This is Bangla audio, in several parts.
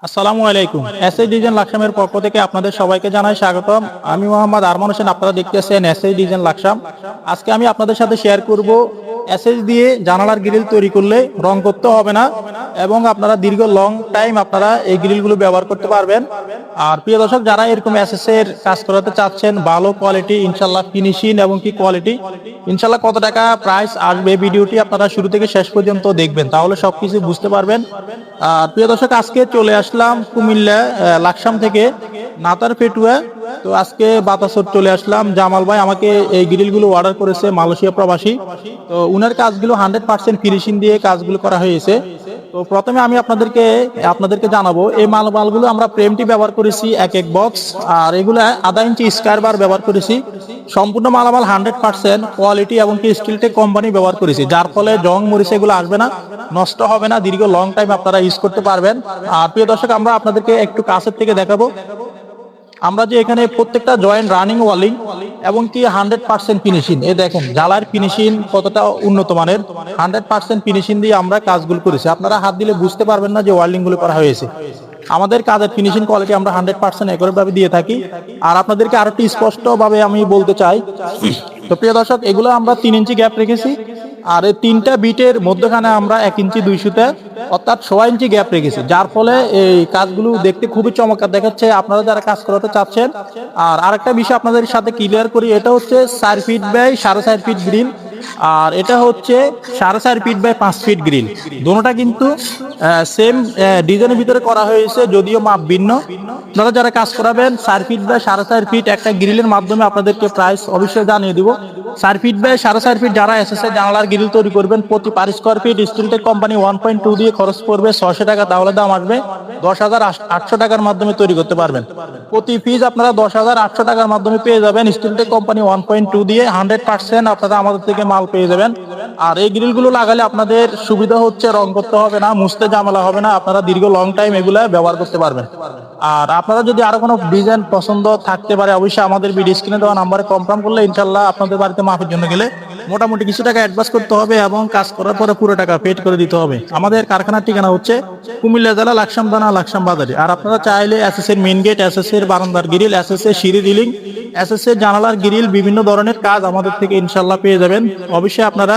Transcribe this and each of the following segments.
আসসালামু আলাইকুম। এসএস ডিজাইন লাকসামের পক্ষ থেকে আপনাদের সবাইকে জানাই স্বাগতম। আমি মোহাম্মদ আরমান হোসেন, আপনারা দেখতেছেন এসএস ডিজাইন লাকসাম। আজকে আমি আপনাদের সাথে শেয়ার করব এসএস দিয়ে জানালার গ্রিল তৈরি করলে রং করতে হবে না এবং আপনারা দীর্ঘ লং টাইম আপনারা এই গ্রিলগুলো ব্যবহার করতে পারবেন। আর প্রিয় দর্শক, যারা এরকম এসএস এর কাজ করাতে চাচ্ছেন, ভালো কোয়ালিটি ইনশাআল্লাহ ফিনিশিং এবং কি কোয়ালিটি ইনশাআল্লাহ কত টাকা প্রাইস আসবে, ভিডিওটি আপনারা শুরু থেকে শেষ পর্যন্ত দেখবেন, তাহলে সবকিছু বুঝতে পারবেন। আর প্রিয় দর্শক, আজকে চলে আসলাম কুমিল্লা লাকসাম থেকে নাতার পেটুয়া। তো আজকে বাতাসর চলে আসলাম। জামাল ভাই আমাকে এই গ্রিলগুলো অর্ডার করেছে, মালয়েশিয়া প্রবাসী। তো উনার কাজগুলো 100% ফিনিশিং দিয়ে কাজগুলো করা হয়েছে। তো প্রথমে আমি আপনাদেরকে জানাবো এই মালগুলো আমরা প্রেমটি ব্যবহার করেছি এক এক বক্স, আর এগুলা আধা ইঞ্চি স্কয়ার বার ব্যবহার করেছি। সম্পূর্ণ মালামাল 100% কোয়ালিটি এবং কি স্টিলটেক কোম্পানি ব্যবহার করেছি, যার ফলে জং মরিচা এগুলো আসবে না, নষ্ট হবে না, দীর্ঘ লং টাইম আপনারা ইউজ করতে পারবেন। আর প্রিয় দর্শক, আমরা আপনাদেরকে একটু কাছের থেকে দেখাবো আমরা যে এখানে প্রত্যেকটা জয়েন্ট রানিং ওয়ালিং এবং কি 100% ফিনিশিং। এই দেখেন জালার ফিনিশিং কতটা উন্নত মানের, 100% ফিনিশিং দিয়ে আমরা কাজগুলো করেছি। আপনারা হাত দিলে বুঝতে পারবেন না যে ওয়ার্ল্ডিং গুলো করা হয়েছে। আমাদের কাজের ফিনিশিং কোয়ালিটি আমরা 100% একই ভাবে দিয়ে থাকি। আর আপনাদেরকে আরো একটু স্পষ্ট ভাবে আমি বলতে চাই, তো প্রিয় দর্শক, এগুলো আমরা 3 ইঞ্চি গ্যাপ রেখেছি। আর এই তিনটা বিটের মধ্যখানে আমরা 1 ইঞ্চি 2 সুতা অর্থাৎ 6 ইঞ্চি গ্যাপ রেখেছি, যার ফলে এই কাজগুলো দেখতে খুবই চমৎকার দেখাচ্ছে আপনারা যারা কাজ করাতে চাচ্ছেন। আর আরেকটা বিষয় আপনাদের সাথে ক্লিয়ার করি, এটা হচ্ছে 4 ফিট বাই 4.5 ফিট গ্রিল, আর এটা হচ্ছে 4.5 ফিট বাই 5 ফিট গ্রিল। দুটোটা কিন্তু সেম ডিজাইনের ভিতরে করা হয়েছে, যদিও মাপ ভিন্ন। আপনারা যারা কাজ করাবেন 4 ফিট বাই 4.5 ফিট একটা গ্রিলের মাধ্যমে আপনাদেরকে প্রাইস অবশ্যই জানিয়ে দিব। 4 ফিট বাই 4.5 ফিট যারা এসএসএ জানালার গ্রিল তৈরি করবেন, প্রতি per square feet Steeltech company 1.2 দিয়ে খরচ পড়বে 600 টাকা, তাহলে দাম আসবে 10,800 টাকার মাধ্যমে তৈরি করতে পারবেন। প্রতি পিস আপনারা 10,800 টাকার মাধ্যমে পেয়ে যাবেন স্টিলটেক কোম্পানি 1.2 দিয়ে 100% আপনারা আমাদের থেকে মাল পেয়ে যাবেন। আর এই গ্রিলগুলো লাগালে আপনাদের সুবিধা হচ্ছে রং করতে হবে না, মুছতে ঝামেলা হবে না, আপনারা দীর্ঘ লং টাইম এগুলা ব্যবহার করতে পারবেন। আর আপনারা যদি আরো কোনো ডিজাইন পছন্দ থাকতে পারে, অবশ্যই আমাদের ভিডিও স্ক্রিনে দেওয়া নাম্বারে কনফার্ম করলে ইনশাআল্লাহ আপনাদের বাড়িতে মাপের জন্য গেলে মোটামুটি কিছু টাকা অ্যাডভান্স করতে হবে এবং কাজ করার পরে পুরো টাকা পেড করে দিতে হবে। আমাদের কারখানার ঠিকানা হচ্ছে কুমিল্লা জেলা লাকসাম থানা লাকসাম বাজারে। আর আপনারা চাইলে এসএস এর মেইন গেট, এসএস এর বারান্দার গ্রিল, এসএস এর সিঁড়ি রিলিং, এসএস এর জানালার গ্রিল, বিভিন্ন ধরনের কাজ আমাদের থেকে ইনশাআল্লাহ পেয়ে যাবেন। অবশ্যই আপনারা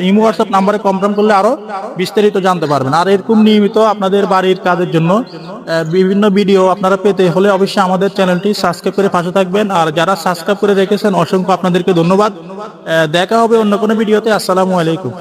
ইমো হোয়াটসঅ্যাপ নাম্বারে কনফার্ম করলে আরো বিস্তারিত জানতে পারবেন। আর এরকম নিয়মিত আপনাদের বাড়ির কাজের জন্য বিভিন্ন ভিডিও আপনারা পেতে হলে অবশ্যই আমাদের চ্যানেলটি সাবস্ক্রাইব করে পাশে থাকবেন। আর যারা সাবস্ক্রাইব করে রেখেছেন অসংখ্য আপনাদেরকে ধন্যবাদ। দেখা হবে অন্য কোনো ভিডিওতে। আসসালামু আলাইকুম।